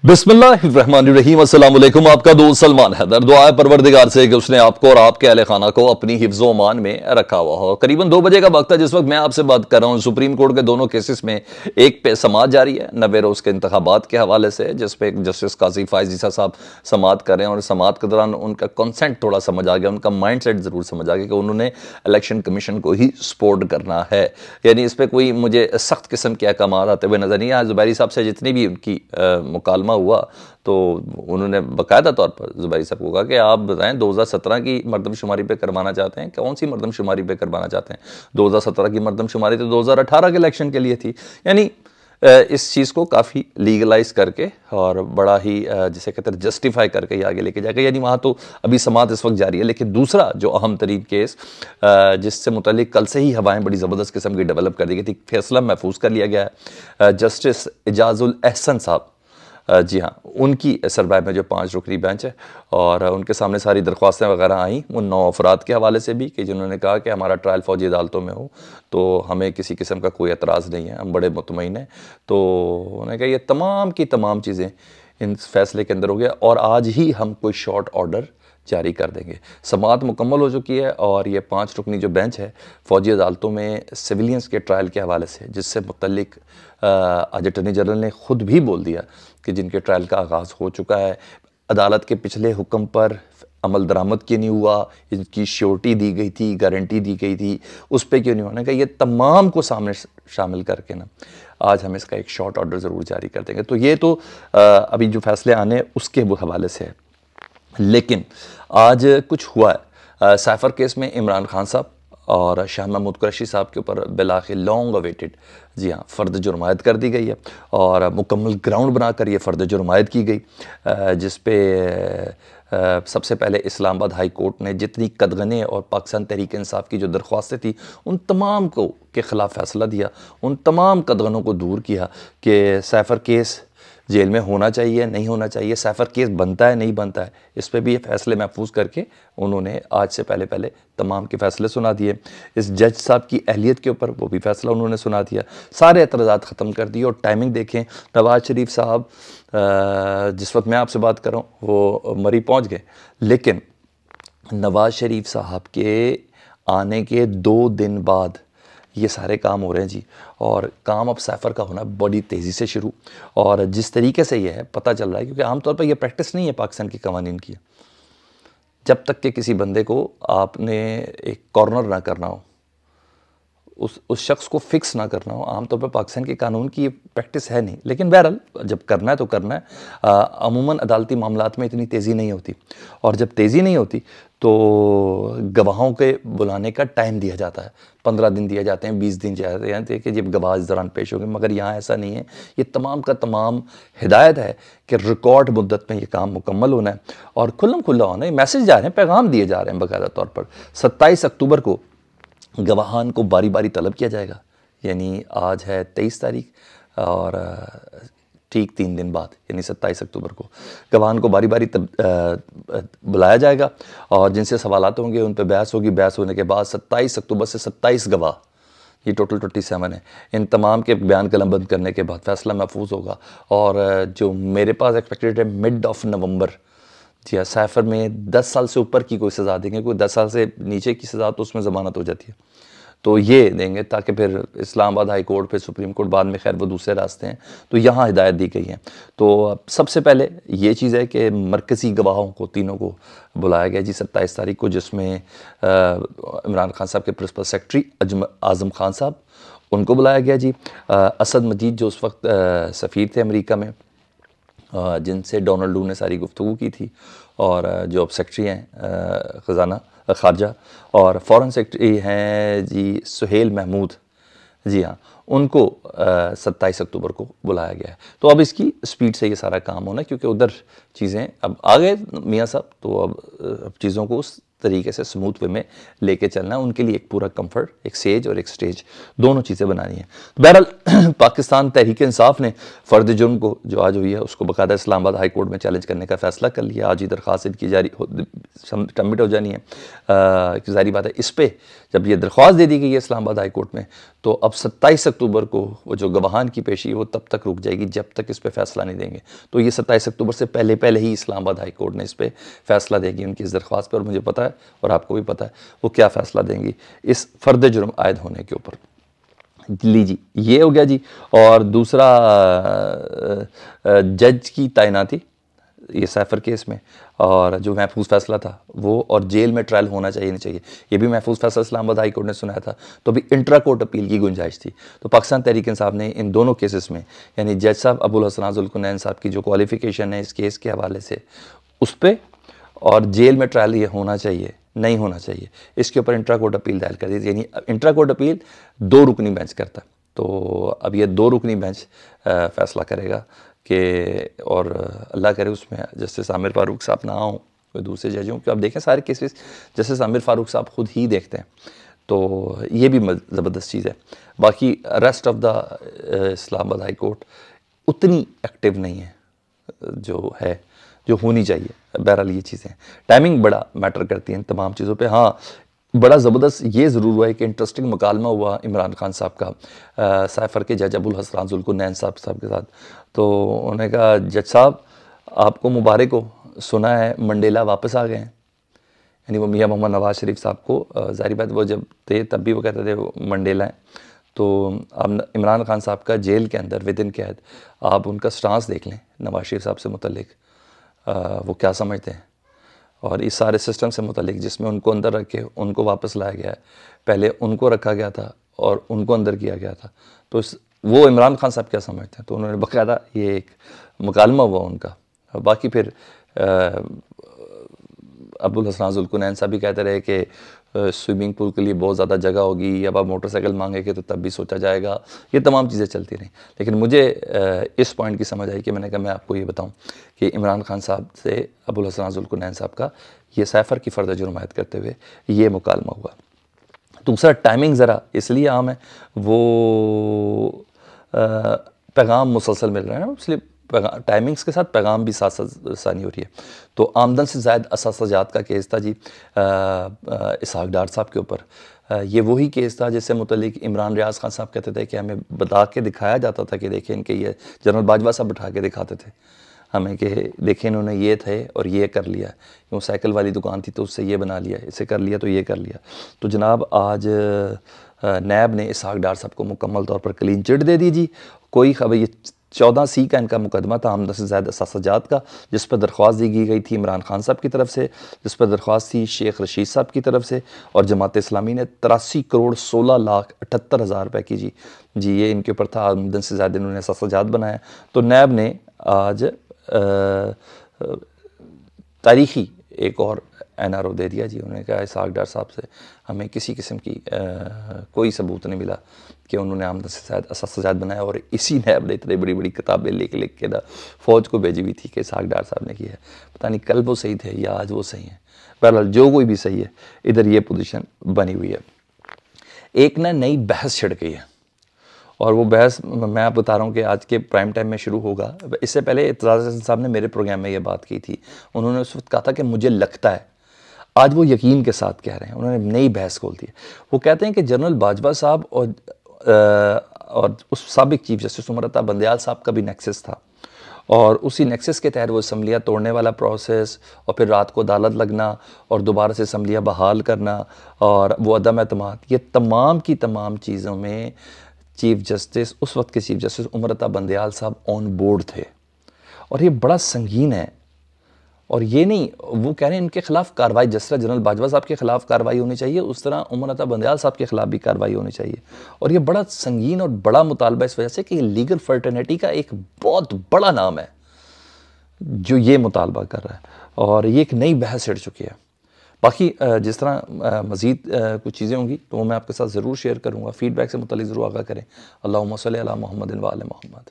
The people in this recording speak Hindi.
बिस्मिल्लाहिर्रहमानिर्रहीम अस्सलाम वालेकुम। आपका दोस्त सलमान हैदर। दुआ है परवरदिगार से कि उसने आपको और आपके अहले खाना को अपनी हिफ्ज़ो मान में रखा हुआ हो। करीबन 2 बजे का वक्त है जिस वक्त मैं आपसे बात कर रहा हूँ। सुप्रीम कोर्ट के दोनों केसेस में एक पे समाअत जारी है 90 रोज़ के इंतखाबात के हवाले से, जिसपे जस्टिस काजी फायज़ ईसा साहब समाअत कर रहे हैं और समाअत के दौरान उनका कॉन्सेंट थोड़ा समझ आ गया, उनका माइंड सेट ज़रूर समझ आ गया कि उन्होंने इलेक्शन कमीशन को ही सपोर्ट करना है। यानी इस पर कोई मुझे सख्त किस्म के अहकाम आते हुए नज़र नहीं आए। ज़ुबैरी साहब से जितनी भी उनकी मुकालमा हुआ तो उन्होंने बाकायदा तौर पर ज़ुबैरी साहब को कहा कि आप बताएं 2017 की मरदमशुमारी पे करवाना चाहते हैं, कौन सी मरदमशुमारी पे करवाना चाहते हैं। 2017 की मरदमशुमारी तो 2018 के इलेक्शन के लिए थी। यानी इस चीज़ को काफ़ी लीगलाइज करके और बड़ा ही जिसे कहते हैं जस्टिफाई करके ही आगे लेके जाएगा। यानी वहाँ तो अभी समाअत इस वक्त जारी है, लेकिन दूसरा जो अहम तरीन केस जिससे मुतल्लिक कल से ही हवाएं बड़ी ज़बरदस्त किस्म की डेवलप कर दी गई थी, फैसला महफूज कर लिया गया है। जस्टिस एजाजुल एहसन साहब, जी हाँ, उनकी सरबाह में जो 5 रुकनी बेंच है और उनके सामने सारी दरख्वास्तें वगैरह आई उन 9 अफराद के हवाले से भी कि जिन्होंने कहा कि हमारा ट्रायल फौजी अदालतों में हो तो हमें किसी किस्म का कोई एतराज़ नहीं है, हम बड़े मुतमईन हैं। तो उन्होंने कहा ये तमाम की तमाम चीज़ें इन फैसले के अंदर हो गया और आज ही हम कोई शॉर्ट ऑर्डर जारी कर देंगे। समाअत मुकम्मल हो चुकी है और ये 5 रुकनी जो बेंच है फ़ौजी अदालतों में सिविलियंस के ट्रायल के हवाले से, जिससे मुतल्लिक आज अटॉर्नी जनरल ने ख़ुद भी बोल दिया कि जिनके ट्रायल का आगाज़ हो चुका है, अदालत के पिछले हुक्म पर अमल दरामद क्यों नहीं हुआ, इनकी श्योरिटी दी गई थी, गारंटी दी गई थी, उस पर क्यों नहीं होने का, ये तमाम को सामने शामिल करके ना आज हम इसका एक शॉर्ट ऑर्डर ज़रूर जारी कर देंगे। तो ये तो अभी जो फैसले आने उसके हवाले से है। लेकिन आज कुछ हुआ है साइफर केस में इमरान खान साहब और शाह महमूद कुरैशी साहब के ऊपर बिलाखिर लॉन्ग अवेटेड, जी हाँ, फ़र्द जुर्मायत कर दी गई है और मुकम्मल ग्राउंड बनाकर ये फ़र्द जुर्मायत की गई, जिस पे सबसे पहले इस्लामाबाद हाई कोर्ट ने जितनी कदगने और पाकिस्तान तहरीक इंसाफ की जो दरख्वास्तें थी उन तमाम को के ख़िलाफ़ फ़ैसला दिया, उन तमाम कदगनों को दूर किया कि साइफर केस जेल में होना चाहिए नहीं होना चाहिए, साइफर केस बनता है नहीं बनता है, इस पर भी ये फैसले महफूज करके उन्होंने आज से पहले पहले तमाम के फ़ैसले सुना दिए। इस जज साहब की अहलियत के ऊपर वो भी फ़ैसला उन्होंने सुना दिया, सारे एतराज़ात ख़त्म कर दिए। और टाइमिंग देखें, नवाज़ शरीफ साहब जिस वक्त मैं आपसे बात कर रहा हूँ वो मरी पहुँच गए, लेकिन नवाज़ शरीफ साहब के आने के 2 दिन बाद ये सारे काम हो रहे हैं जी। और काम अब साइफर का होना बड़ी तेज़ी से शुरू, और जिस तरीके से ये है पता चल रहा है, क्योंकि आमतौर पर यह प्रैक्टिस नहीं है पाकिस्तान के कवानीन की, जब तक कि किसी बंदे को आपने एक कॉर्नर ना करना हो, उस शख्स को फिक्स ना करना हो, आमतौर पर पाकिस्तान के कानून की ये प्रैक्टिस है नहीं। लेकिन बहरहाल जब करना है तो करना है। अमूमन अदालती मामलात में इतनी तेज़ी नहीं होती, और जब तेज़ी नहीं होती तो गवाहों के बुलाने का टाइम दिया जाता है, 15 दिन दिए जाते हैं, 20 दिन जाते हैं कि जब गवाह इस दौरान पेश होंगे। मगर यहाँ ऐसा नहीं है, ये तमाम का तमाम हिदायत है कि रिकॉर्ड मुद्दत में ये काम मुकम्मल होना है और खुल्लम खुल्ला होना है। मैसेज जा रहे हैं, पैगाम दिए जा रहे हैं बाकायदा तौर पर। 27 अक्टूबर को गवाहान को बारी बारी तलब किया जाएगा, यानी आज है 23 तारीख और ठीक 3 दिन बाद यानी 27 अक्टूबर को गवाहान को बारी बारी बुलाया जाएगा और जिनसे सवालात होंगे उन पर बहस होगी। बहस होने के बाद 27 अक्टूबर से 27 गवाह, ये टोटल 27 है, इन तमाम के बयान कलमबंद करने के बाद फैसला महफूज होगा। और जो मेरे पास एक्सपेक्टेड है मिड ऑफ नवंबर, जी हाँ, साइफर में 10 साल से ऊपर की कोई सज़ा देंगे, कोई 10 साल से नीचे की सज़ा तो उसमें ज़मानत हो जाती है, तो ये देंगे ताकि फिर इस्लामाबाद हाई कोर्ट, फिर सुप्रीम कोर्ट, बाद में खैर वो दूसरे रास्ते हैं। तो यहाँ हिदायत दी गई है। तो सबसे पहले ये चीज़ है कि मरकज़ी गवाहों को तीनों को बुलाया गया जी 27 तारीख को, जिसमें इमरान खान साहब के प्रिंसिपल सेक्रेटरी आज़म खान साहब, उनको बुलाया गया जी। असद मजीद जो उस वक्त सफ़ीर थे अमेरिका में, जिनसे डोनाल्ड डू ने सारी गुफ्तगू की थी, और जो अब सेक्रेटरी हैं ख़जाना खारजा, और फ़ॉरेन सेक्रेटरी हैं जी सुहेल महमूद, जी हाँ, उनको 27 अक्टूबर को बुलाया गया है। तो अब इसकी स्पीड से ये सारा काम होना है, क्योंकि उधर चीज़ें अब आ गए मियाँ साहब, तो अब चीज़ों को उस तरीके से स्मूथ वे में लेके चलना है। उनके लिए एक पूरा कंफर्ट, एक सेज और एक स्टेज, दोनों चीज़ें बनानी है। तो बहरहाल पाकिस्तान तहरीक इंसाफ ने फ़र्द जुर्म को जो आज हुई है उसको बाकायदा इस्लामाबाद हाई कोर्ट में चैलेंज करने का फ़ैसला कर लिया। आज ही दरख्वास्त इनकी जारी सबमिट हो जानी है। ज़ाहिर बात है इस पर जब ये दरख्वास्त दे दी गई है इस्लामाबाद हाई कोर्ट में, तो अब 27 अक्टूबर को वो जो गवाहान की पेशी है वो तब तक रुक जाएगी जब तक इस पर फैसला नहीं देंगे। तो ये 27 अक्टूबर से पहले ही इस्लामाबाद हाई कोर्ट ने इस पर फैसला देगी उनकी इस दरख्वास्त पर। और मुझे पता है और आपको भी पता है वो क्या फ़ैसला देंगी इस फ़र्द जुर्म आयद होने के ऊपर। लीजिए ये हो गया जी। और दूसरा जज की तैनाती ये सैफर केस में, और जो महफूज फैसला था वो, और जेल में ट्रायल होना चाहिए नहीं चाहिए, ये भी महफूज फैसला इस्लामाबाद हाई कोर्ट ने सुनाया था। तो अभी इंट्रा कोर्ट अपील की गुंजाइश थी। तो पाकिस्तान तहरीक इंसाफ ने इन दोनों केसेस में, यानी जज साहब अबुल हसन जुल्कुनैन साहब की जो क्वालिफिकेशन है इस केस के हवाले से उस पर, और जेल में ट्रायल ये होना चाहिए नहीं होना चाहिए, इसके ऊपर इंट्रा कोर्ट अपील दायर कर दी। यानी इंट्रा कोर्ट अपील 2 रुकनी बेंच करता है। तो अब ये 2 रुकनी बेंच फैसला करेगा कि, और अल्लाह करे उसमें जस्टिस आमिर फारूक साहब ना हो, कोई दूसरे जज हों, क्योंकि आप देखें सारे केसेस जस्टिस आमिर फारूक साहब खुद ही देखते हैं। तो ये भी ज़बरदस्त चीज़ है। बाकी rest of the Islamabad high court उतनी एक्टिव नहीं है जो होनी चाहिए। बहरहाल ये चीज़ें टाइमिंग बड़ा मैटर करती हैं तमाम चीज़ों पे। हाँ, बड़ा ज़बरदस्त ये ज़रूर हुआ है कि इंटरेस्टिंग मुकालमा हुआ इमरान खान साहब का सैफर के जज अबुल हसन जुल्कुनैन साहब के साथ। तो उन्होंने कहा जज साहब आपको मुबारक हो, सुना है मंडेला वापस आ गए हैं। यानी वो मियाँ मोहम्मद नवाज़ शरीफ साहब को, ज़ाहिर बात वो जब थे तब भी वो कहते थे वो मंडेला हैं। तो अब इमरान खान साहब का जेल के अंदर विद इन कैद आप उनका स्टांस देख लें नवाज़ शरीफ साहब से मुतल्लिक, वो क्या समझते हैं और इस सारे सिस्टम से मुतल्लिक जिसमें उनको अंदर रख के उनको वापस लाया गया है। पहले उनको रखा गया था और उनको अंदर किया गया था। तो वो इमरान खान साहब क्या समझते हैं। तो उन्होंने बाकायदा ये एक मुकालमा हुआ उनका। बाकी फिर अबुल हसन जुल्कुनैन साहब भी कहते रहे कि स्विमिंग पूल के लिए बहुत ज़्यादा जगह होगी, अब आप मोटरसाइकिल मांगेंगे तो तब भी सोचा जाएगा। ये तमाम चीज़ें चलती रहीं, लेकिन मुझे इस पॉइंट की समझ आई कि मैंने कहा मैं आपको ये बताऊं कि इमरान खान साहब से अबुल हसन जुल्कुनैन साहब का ये सैफर की फ़र्द जुर्म आयद करते हुए ये मुकालमा हुआ। दूसरा टाइमिंग ज़रा इसलिए आम है, वो पैगाम मुसलसल मिल रहा है ना, इसलिए टाइमिंग्स के साथ पैगाम भी साथ साथ आसानी हो रही है। तो आमदन से ज़ायद असासाजात का केस था जी इसहाक डार साहब के ऊपर। ये वही केस था जिससे मुतल्लिक इमरान रियाज खान साहब कहते थे कि हमें बता के दिखाया जाता था कि देखें इनके ये जनरल बाजवा साहब बैठा के दिखाते थे हमें कि देखें इन्होंने ये थे और ये कर लिया, क्यों साइकिल वाली दुकान थी तो उससे ये बना लिया, इसे कर लिया तो ये कर लिया। तो जनाब आज नैब ने इसहाक डार साहब को मुकम्मल तौर पर क्लीन चिट दे दी जी। कोई खबर, ये 14C का इनका मुकदमा था आमदन से ज़्यादा असासाजात का, जिस पर दरख्वास्त दी गई थी इमरान खान साहब की तरफ से, जिस पर दरख्वास्त थी शेख रशीद साहब की तरफ से, और जमात इस्लामी ने 83 करोड़ 16 लाख 78 हज़ार रुपये की जी ये इनके ऊपर था। आमदन से ज़्यादा इन्होंने असासाजात बनाया। तो नैब ने आज तारीख़ी एक और NRO दे दिया जी। उन्होंने कहा इसहाक डार साहब से हमें किसी किस्म की कोई सबूत नहीं मिला कि उन्होंने आमदन से ज़्यादा असासाजात बनाया, और इसी नैब ने इतनी बड़ी बड़ी किताबें लिख के ना फ़ौज को भेजी हुई थी कि इसहाक डार साहब ने किया है। पता नहीं कल वो सही थे या आज वो सही हैं। बहरहाल जो कोई भी सही है, इधर ये पोजीशन बनी हुई है। एक ना नई बहस छिड़ गई है, और वो बहस मैं आप बता रहा हूँ कि आज के प्राइम टाइम में शुरू होगा। इससे पहले इत्तज़ाज़ हसन साहब ने मेरे प्रोग्राम में ये बात की थी। उन्होंने उस वक्त कहा था कि मुझे लगता है, आज वो यकीन के साथ कह रहे हैं, उन्होंने नई बहस खोल दी है। वो कहते हैं कि जनरल बाजवा साहब और उस साबिक चीफ जस्टिस उमर अता बंदयाल साहब का भी नेक्सस था, और उसी नेक्सस के तहत वो असम्बलियाँ तोड़ने वाला प्रोसेस, और फिर रात को अदालत लगना और दोबारा से असम्बलियाँ बहाल करना, और वो अदम एतमाद, ये तमाम की तमाम चीज़ों में चीफ जस्टिस, उस वक्त के चीफ जस्टिस उमर अता बंदयाल साहब ऑन बोर्ड थे। और ये बड़ा संगीन है। और ये नहीं, वो कह रहे हैं इनके खिलाफ कार्रवाई, जिस तरह जनरल बाजवा साहब के खिलाफ कार्रवाई होनी चाहिए उस तरह उमर अता बंदयाल साहब के खिलाफ भी कार्रवाई होनी चाहिए। और ये बड़ा संगीन और बड़ा मुतालबा इस वजह से कि लीगल फर्टर्निटी का एक बहुत बड़ा नाम है जो ये मुतालबा कर रहा है, और ये एक नई बहस छिड़ चुकी है। बाकी जिस तरह मज़ीद कुछ चीज़ें होंगी तो वो मैं आपके साथ ज़रूर शेयर करूँगा। फ़ीडबैक से मुतल्लिक़ ज़रूर आगाह करें। अल्लाहुम्मा सल्ली अला मुहम्मदिन व आले मुहम्मद।